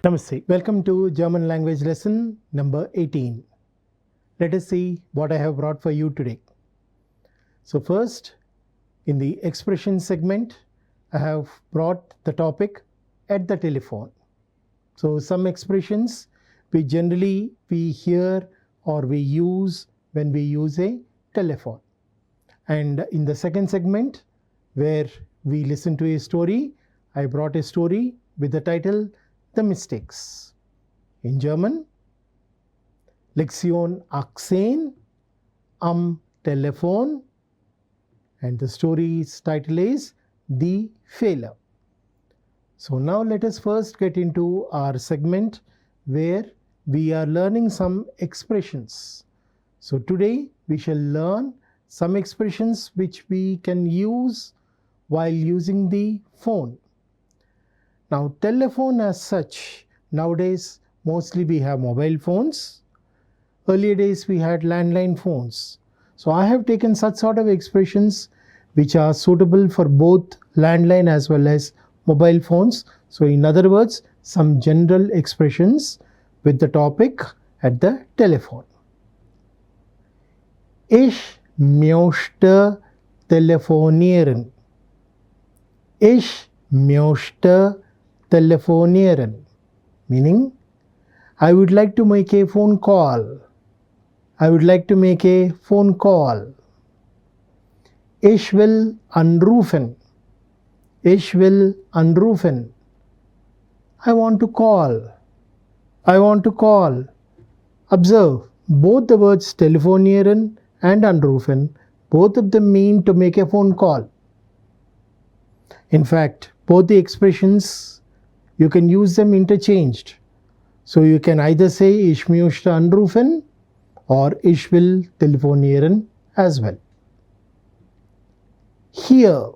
Namaste. Welcome to German language lesson number 18. Let us see what I have brought for you today. So first, in the expression segment, I have brought the topic at the telephone. So some expressions we generally hear or we use when we use a telephone. And in the second segment, where we listen to a story, I brought a story with the title The Mistakes. In German, Lektion 18 am Telefon, and the story's title is Die Fehler. So now let us first get into our segment where we are learning some expressions. So today we shall learn some expressions which we can use while using the phone. Now, telephone as such, nowadays mostly we have mobile phones. Earlier days we had landline phones. So I have taken such sort of expressions which are suitable for both landline as well as mobile phones. So in other words, some general expressions with the topic at the telephone. Ich möchte telefonieren. Ich möchte telefonieren, meaning I would like to make a phone call. I would like to make a phone call. Ich will anrufen. Ich will anrufen. I want to call. I want to call. Observe, both the words telefonieren and anrufen, both of them mean to make a phone call. In fact, both the expressions, you can use them interchanged. So you can either say Ich möchte anrufen or Ich will telefonieren as well. Here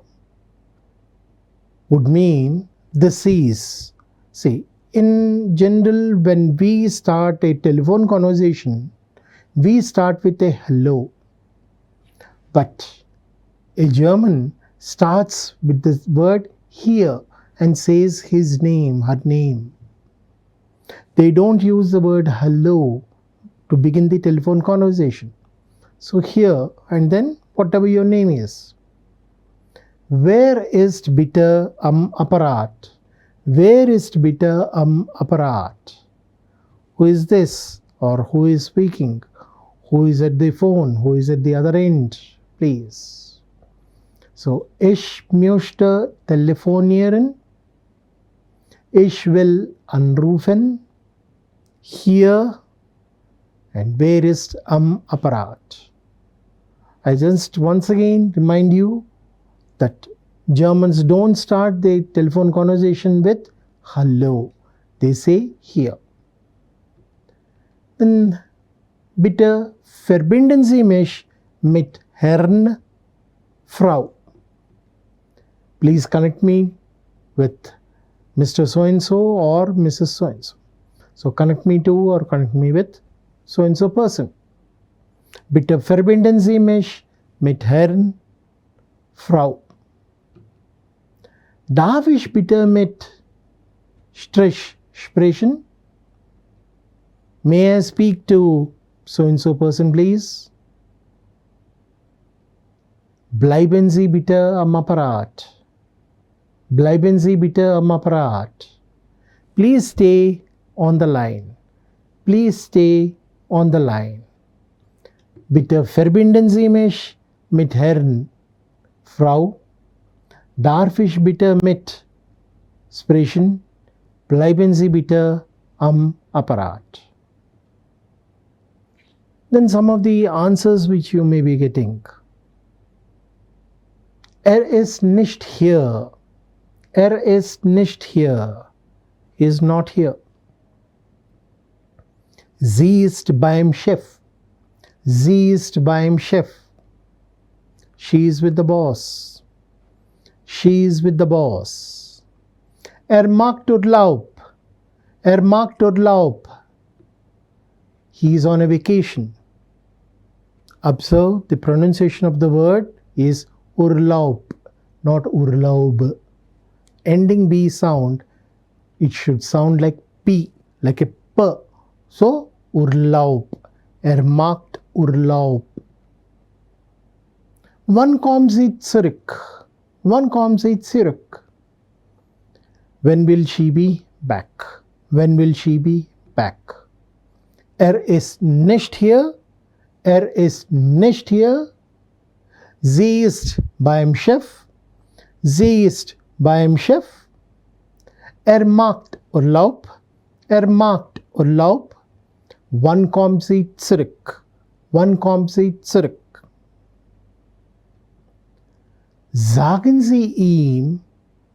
would mean this is. See, in general, when we start a telephone conversation, we start with a hello. But a German starts with the word here and says his name, her name. They don't use the word hello to begin the telephone conversation. So here and then whatever your name is. Wer ist bitte am Apparat? Wer ist bitte am Apparat? Who is this or who is speaking? Who is at the phone? Who is at the other end? Please. So, ich möchte telefonieren. Ich will anrufen. Hier and wer ist am Apparat? I just once again remind you that Germans don't start their telephone conversation with hello. They say here. Then bitte verbinden Sie mich mit Herrn, Frau. Please connect me with Mr. So-and-so or Mrs. So-and-so. So connect me to or connect me with so-and-so person. Bitte verbinden Sie mich mit Herrn, Frau. Darf ich bitte mit Strich sprechen? May I speak to so-and-so person, please? Bleiben Sie bitte am Apparat. Bleiben Sie bitte am Apparat. Please stay on the line. Please stay on the line. Bitte verbinden Sie mich mit Herrn, Frau. Darf ich bitte mit sprechen? Bleiben Sie bitte am Apparat. Then some of the answers which you may be getting. Ist nicht hier. Ist nicht hier. Is not here. Sie ist beim Chef. Sie ist beim Chef. She is with the boss. She is with the boss. Macht Urlaub. Macht Urlaub. He is on a vacation. Observe the pronunciation of the word is Urlaub, not Urlaub. Ending B sound, it should sound like P, like a P. So, Urlaub, macht Urlaub. Wann kommt sie zurück? Wann kommt sie zurück? When will she be back? When will she be back? Ist nicht hier. Ist nicht hier. Sie ist beim Chef. Sie ist beim Chef. Macht Urlaub. Macht Urlaub. Wann kommt sie zurück? Wann kommt sie zurück? Sagen Sie ihm,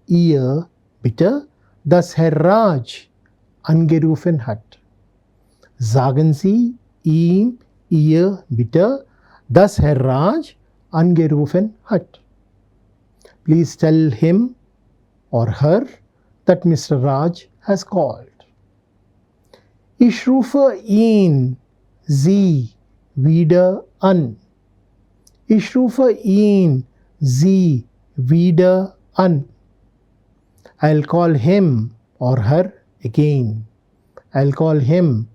ihr bitte, dass Herr Raj angerufen hat. Sagen Sie ihm, ihr bitte, dass Herr Raj angerufen hat. Please tell him or her that Mr. Raj has called. Ich rufe ihn, sie wieder an. Ich rufe ihn, sie wieder an. I'll call him or her again. I'll call him,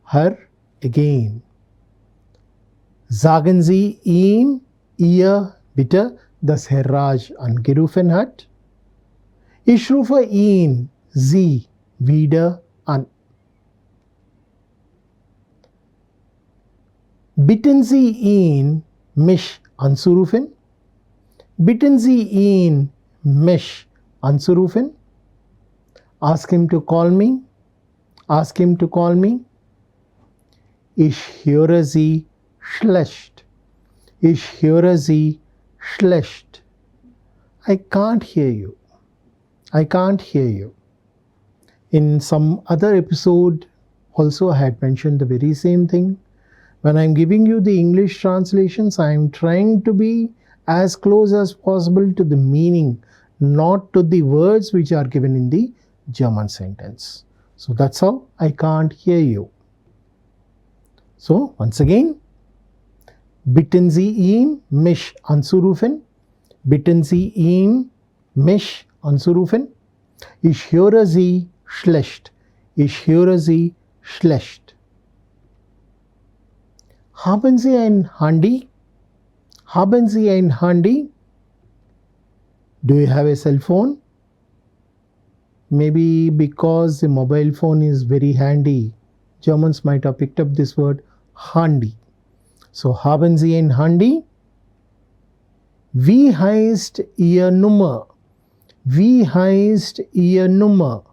her again. Sagen Sie ihm, ihr bitte, dass Herr Raj angerufen hat. Ich rufe ihn, sie wieder an. Bitten Sie ihn, mich anzurufen. Bitten Sie ihn, mich anzurufen. Ask him to call me. Ask him to call me. Ich höre Sie schlecht. Ich höre Sie schlecht. I can't hear you. I can't hear you. In some other episode also I had mentioned the very same thing. When I am giving you the English translations, I am trying to be as close as possible to the meaning, not to the words which are given in the German sentence. So that's how I can't hear you. So once again, bitten Sie ihn, mich anzurufen. Bitten Sie ihn, mich anzurufen. Ich höre Sie schlecht. Ich höre Sie schlecht. Haben Sie ein Handy? Haben Sie ein Handy? Do you have a cell phone? Maybe because the mobile phone is very handy, Germans might have picked up this word handy. So, haben Sie ein Handy? Wie heißt Ihr Nummer? Wie heißt Ihr Nummer?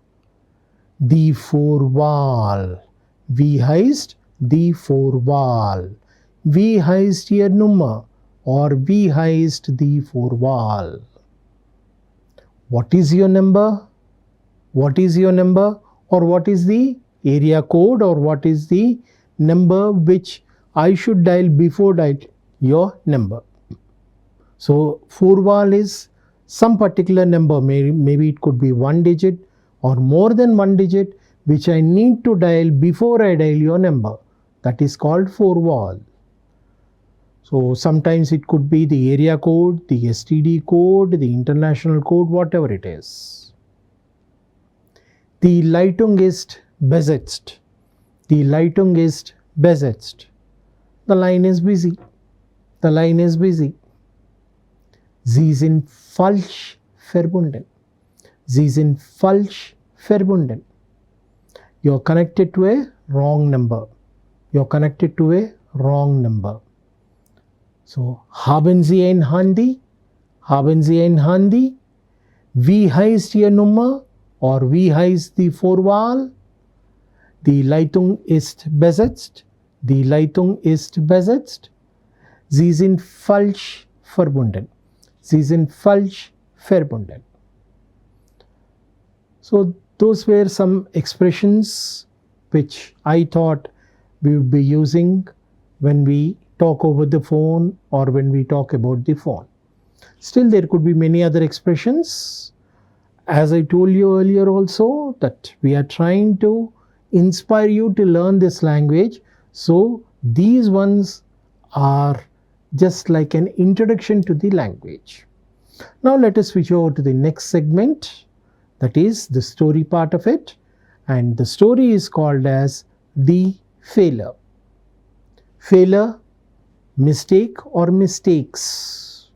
Die Vorwahl. Wie heißt die Vorwahl? Wie heißt Ihr Nummer? Or wie heißt die Vorwahl? What is your number? What is your number? Or what is the area code? Or what is the number which I should dial before dial your number? So, Vorwahl is some particular number. Maybe it could be one digit or more than one digit which I need to dial before I dial your number. That is called Vorwahl. So sometimes it could be the area code, the STD code, the international code, whatever it is. Die Leitung ist besetzt. Die Leitung ist besetzt. The line is busy. The line is busy. Sie sind falsch verbunden. Sie sind falsch verbunden. You are connected to a wrong number. You are connected to a wrong number. So, haben Sie ein Handy? Haben Sie ein Handy? Wie heißt Ihr Nummer? Or wie heißt die Vorwahl? Die Leitung ist besetzt. Die Leitung ist besetzt. Sie sind falsch verbunden. Sie sind falsch verbunden. So, those were some expressions which I thought we would be using when we talk over the phone or when we talk about the phone. Still, there could be many other expressions. As I told you earlier also, that we are trying to inspire you to learn this language. So, these ones are just like an introduction to the language. Now, let us switch over to the next segment, that is the story part of it. and the story is called as the failure. Failure, mistake or mistakes.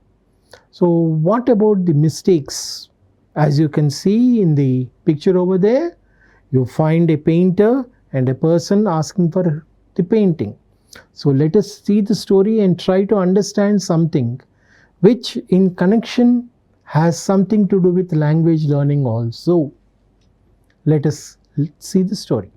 So what about the mistakes? As you can see in the picture over there, you find a painter and a person asking for the painting. So let us see the story and try to understand something which in connection has something to do with language learning also. Let us see the story.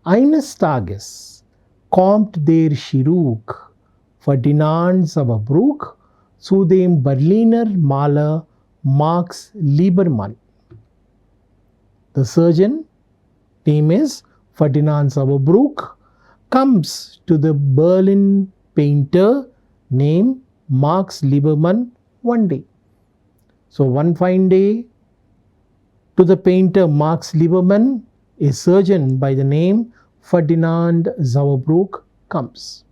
Eines Tages kommt der Chirurg Ferdinand Sauerbruch zu dem Berliner Maler Max Liebermann. The surgeon, name is Ferdinand Sauerbruch, comes to the Berlin painter named Max Liebermann one day. So one fine day, to the painter Max Liebermann, a surgeon by the name Ferdinand Sauerbruch comes.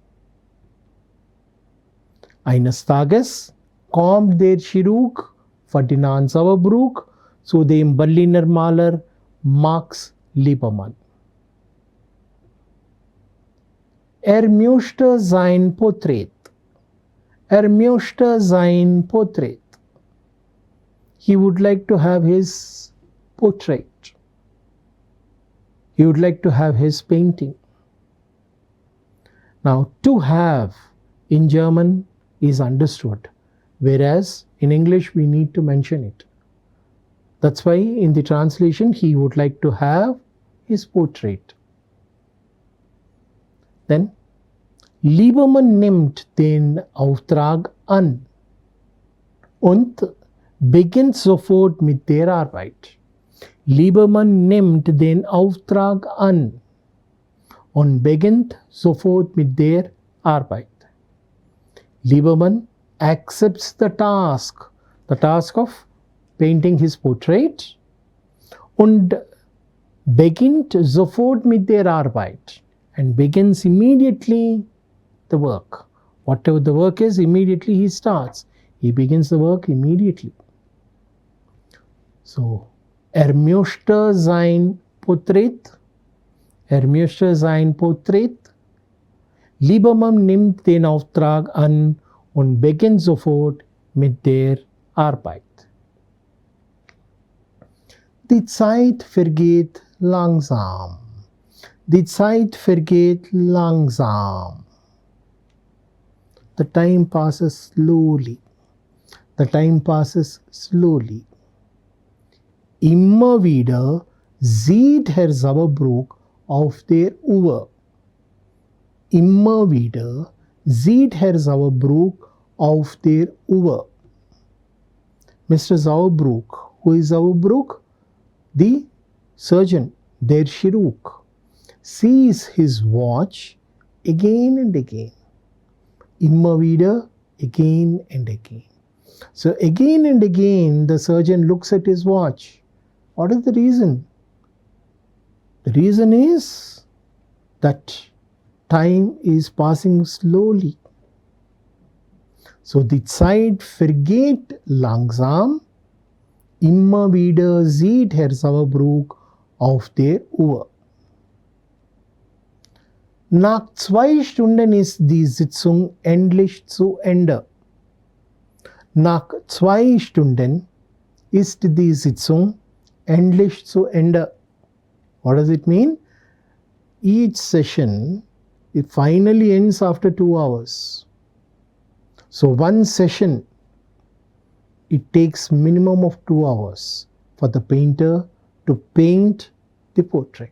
Eines Tages kommt der Chirurg Ferdinand Sauerbruch zu dem Berliner Maler Max Liebermann. Möchte sein Porträt. Möchte sein Porträt. He would like to have his portrait. He would like to have his painting. Now, to have in German is understood, whereas in English we need to mention it. That's why in the translation he would like to have his portrait. Then Liebermann nimmt den Auftrag an und beginnt sofort mit der Arbeit. Liebermann nimmt den Auftrag an und beginnt sofort mit der Arbeit. Liebermann accepts the task of painting his portrait und beginnt sofort mit der Arbeit, and begins immediately the work. Whatever the work is, immediately he starts. He begins the work immediately. So, möchte sein Porträt. Möchte sein Porträt. Liebermann nimmt den Auftrag an und beginnt sofort mit der Arbeit. Die Zeit vergeht langsam. Die Zeit vergeht langsam. The time passes slowly. The time passes slowly. Immer wieder sieht Herr Sauerbruch auf der Uhr. Immer wieder sieht Herr Sauerbruch auf der Uhr. Mr. Sauerbruch, who is Sauerbruch? The surgeon, der Chirurg, sees his watch again and again. Immer wieder, again and again. So again and again the surgeon looks at his watch. What is the reason? The reason is that time is passing slowly. So die Zeit vergeht langsam. Immer wieder sieht Herr Sauerbruch auf der Uhr. Nach 2 Stunden ist die Sitzung endlich zu Ende. Nach 2 Stunden ist die Sitzung endlich zu Ende. What does it mean? Each session, it finally ends after 2 hours. So one session, it takes minimum of 2 hours for the painter to paint the portrait.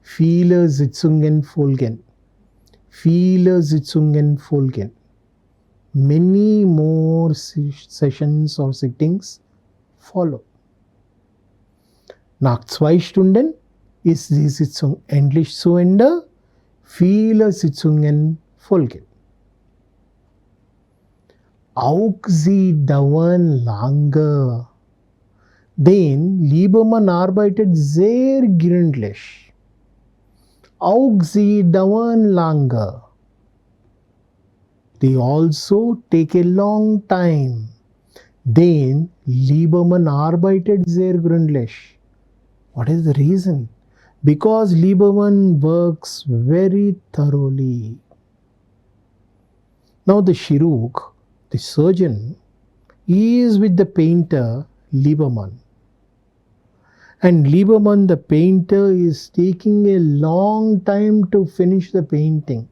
Viele Sitzungen folgen. Viele Sitzungen folgen. Many more sessions or sittings follow. Nach 2 Stunden ist die Sitzung endlich zu Ende. Viele Sitzungen folgen. Auch sie dauern lange. Denn Liebermann arbeitet sehr gründlich. Auch sie dauern lange. They also take a long time. then 𝗬𝗏𝗻 arbeitet sehr gründlich. What is the reason? Because 𝗬𝗏𝗻 works very thoroughly. Now the chirurg, the surgeon, is with the painter 𝗬𝗏𝗻. And 𝗬𝗏𝗻, the painter, is taking a long time to finish the painting.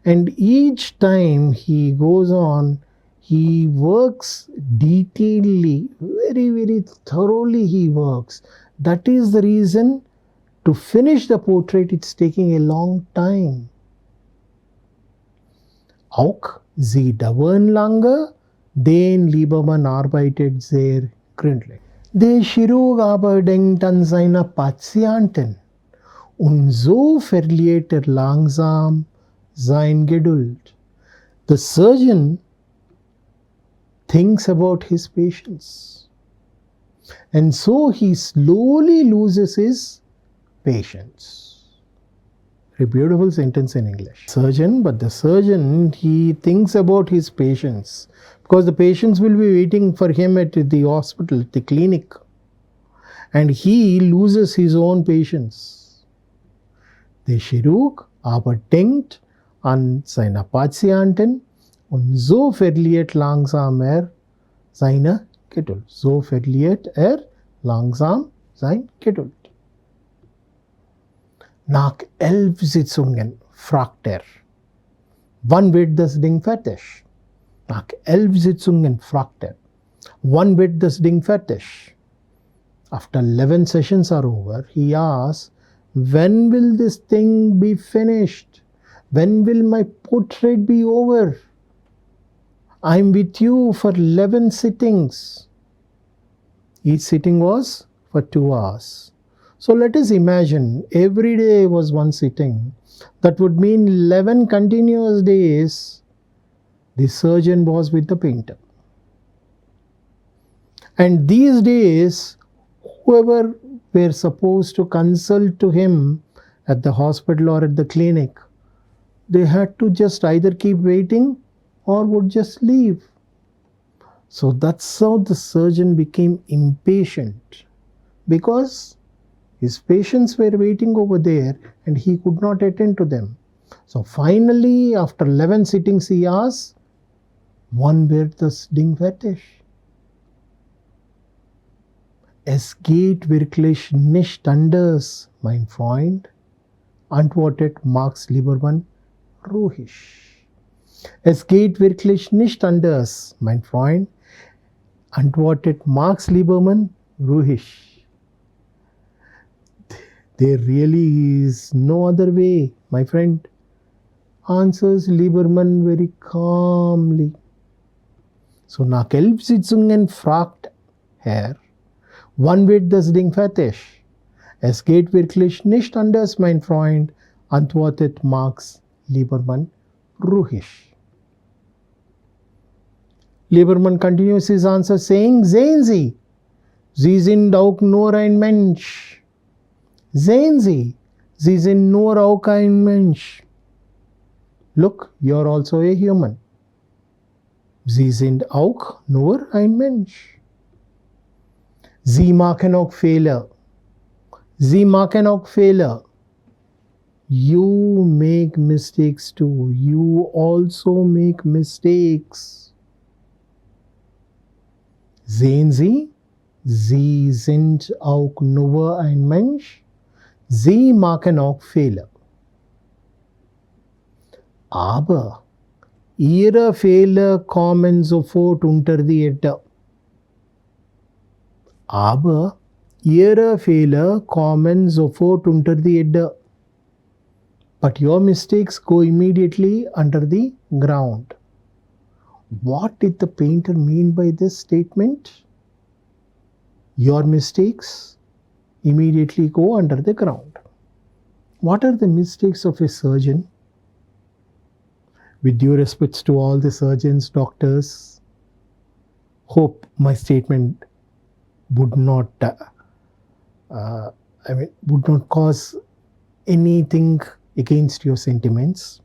And each time he goes on, he works detailedly, very, very thoroughly he works. That is the reason to finish the portrait it's taking a long time. Auch sie dauern lange, den 𝗬𝗏𝗻 arbeitet sehr gründlich. Der Chirurg aber denkt an seine Patienten und so verliert langsam sein Geduld. The surgeon thinks about his patients, and so he slowly loses his patience. A beautiful sentence in English. But the surgeon, he thinks about his patients, because the patients will be waiting for him at the hospital, the clinic, and he loses his own patience. Der Chirurg aber denkt an seine Patienten und so verliert langsam seine Geduld. So verliert langsam sein Geduld. Nach 11 Sitzungen fragt wann wird das Ding fertig? Nach 11 Sitzungen fragt wann wird das Ding fertig? After 11 sessions are over, he asks, when will this thing be finished? When will my portrait be over? I'm with you for 11 sittings. Each sitting was for 2 hours. So let us imagine every day was one sitting. That would mean 11 continuous days the surgeon was with the painter. And these days, whoever were supposed to consult to him at the hospital or at the clinic, they had to just either keep waiting or would just leave. So that's how the surgeon became impatient, because his patients were waiting over there and he could not attend to them. So finally, after 11 sittings, he asked, wann wird das Ding fertig? Es geht wirklich nicht anders, mein Freund, antwortet Max Lieberman ruhig. Es geht wirklich nicht anders, mein Freund, antwortet Max Lieberman ruhig. There really is no other way, my friend, answers Lieberman very calmly. So nach 11 Sitzungen fragt wann wird das Ding fertig? Es geht wirklich nicht anders, mein Freund, antwortet Max Lieberman ruhig. Lieberman continues his answer saying, sehen Sie, Sie sind auch nur ein Mensch. Sehen Sie, Sie sind nur auch ein Mensch. Look, you're also a human. Sie sind auch nur ein Mensch. Sie machen auch Fehler. Sie machen auch Fehler. You make mistakes too. You also make mistakes. Sehen Sie, Sie sind auch nur ein Mensch. Sie machen auch Fehler. Aber Ihre Fehler kommen sofort unter die Erde. Aber Ihre Fehler kommen sofort unter die Erde. But your mistakes go immediately under the ground. What did the painter mean by this statement? Your mistakes immediately go under the ground. What are the mistakes of a surgeon? With due respects to all the surgeons, doctors, hope my statement would not would not cause anything against your sentiments.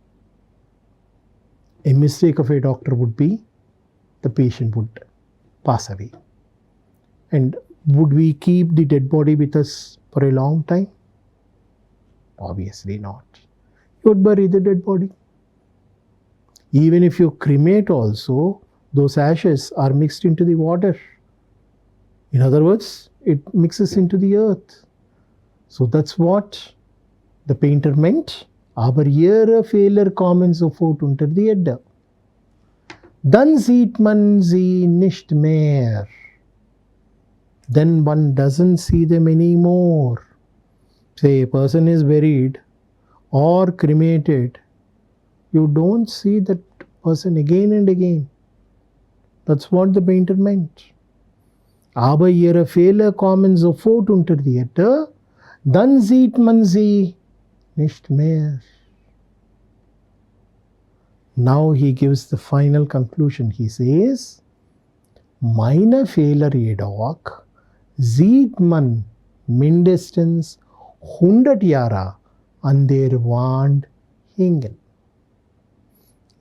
A mistake of a doctor would be the patient would pass away. And would we keep the dead body with us for a long time? Obviously not. You would bury the dead body. Even if you cremate also, those ashes are mixed into the water. In other words, it mixes into the earth. So that's what the painter meant. 𝗹𝗶𝗸 𝗂𝗽𝗓 𝗂𝗫𝗀𝗃 𝗳𝗏𝗻𝗔𝗧 nicht mehr. Then one doesn't see them anymore. Say a person is buried or cremated, you don't see that person again and again. That's what the painter meant. 𝗹𝗶𝗸 𝗂𝗽𝗓 then sieht man sie nicht mehr. Now he gives the final conclusion. He says, meine Fehler jedoch sieht man mindestens 100 Jahre an der Wand hängen.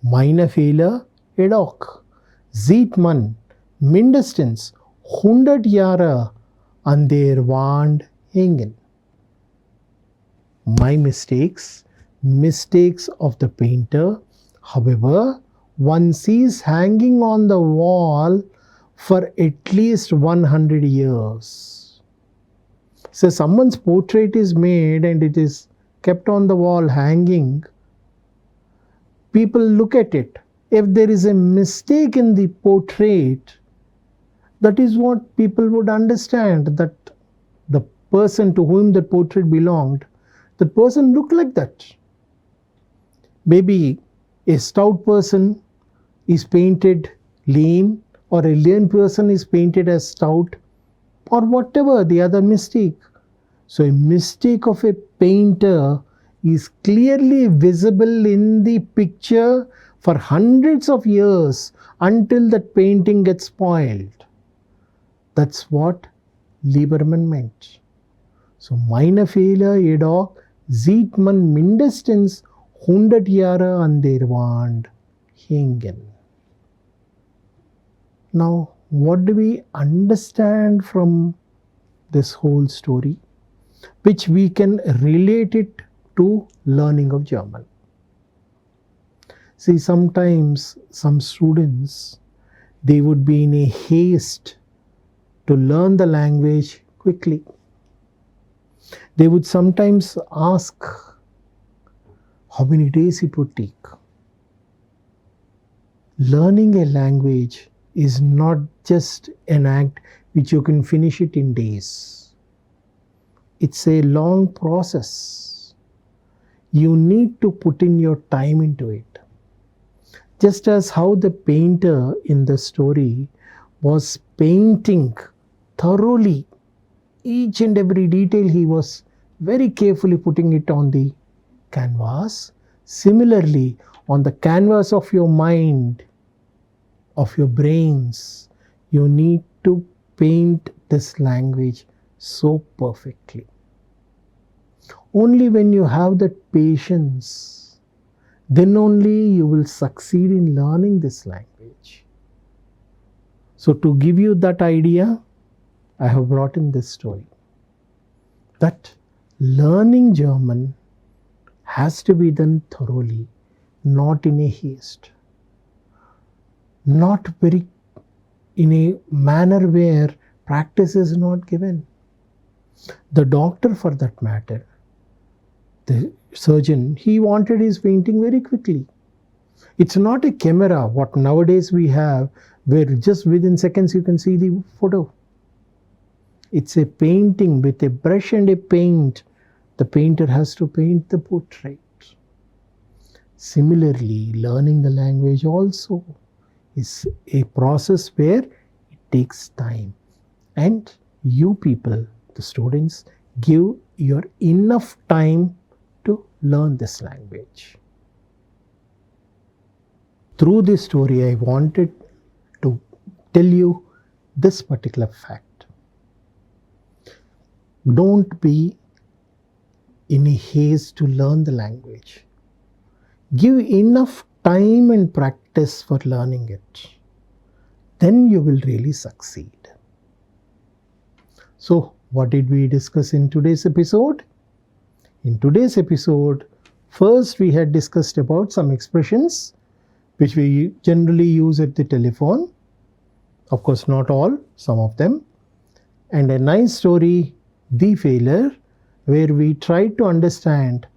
Meine Fehler jedoch sieht man mindestens 100 Jahre an der Wand hängen. My mistakes of the painter, however, one sees hanging on the wall for at least 100 years. So someone's portrait is made and it is kept on the wall hanging. People look at it. If there is a mistake in the portrait, that is what people would understand, that the person to whom the portrait belonged, the person looked like that. Maybe a stout person is painted lean, or a lean person is painted as stout, or whatever the other mistake. So a mistake of a painter is clearly visible in the picture for hundreds of years until that painting gets spoiled. That's what Lieberman meant. So meine Fehler jedoch sieht man mindestens 100 Jahre an der Wand hängen. Now, what do we understand from this whole story, which we can relate it to learning of German? See, sometimes some students, they would be in a haste to learn the language quickly. They would sometimes ask, how many days it would take? Learning a language is not just an act which you can finish it in days. It's a long process. You need to put in your time into it. Just as how the painter in the story was painting thoroughly, each and every detail he was very carefully putting it on the canvas. Similarly, on the canvas of your mind, of your brains, you need to paint this language so perfectly. Only when you have that patience, then only you will succeed in learning this language. So to give you that idea, I have brought in this story, that learning German has to be done thoroughly, not in a haste, not very in a manner where practice is not given. The doctor, for that matter, the surgeon, he wanted his painting very quickly. It's not a camera, what nowadays we have, where just within seconds you can see the photo. It's a painting with a brush and a paint. The painter has to paint the portrait. Similarly, learning the language also is a process where it takes time. And you people, the students, give your enough time to learn this language. Through this story, I wanted to tell you this particular fact. Don't be in a haste to learn the language. Give enough time and practice for learning it. then you will really succeed. So, what did we discuss in today's episode? In today's episode, first we had discussed about some expressions which we generally use at the telephone. Of course, not all, some of them. And a nice story, The Failure, where we tried to understand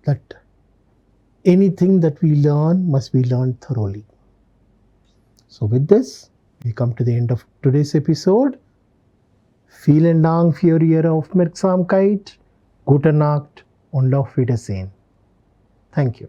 that anything that we learn must be learned thoroughly. So with this, we come to the end of today's episode. Vielen Dank für Ihre Aufmerksamkeit. Gute Nacht und auf Wiedersehen. Thank you.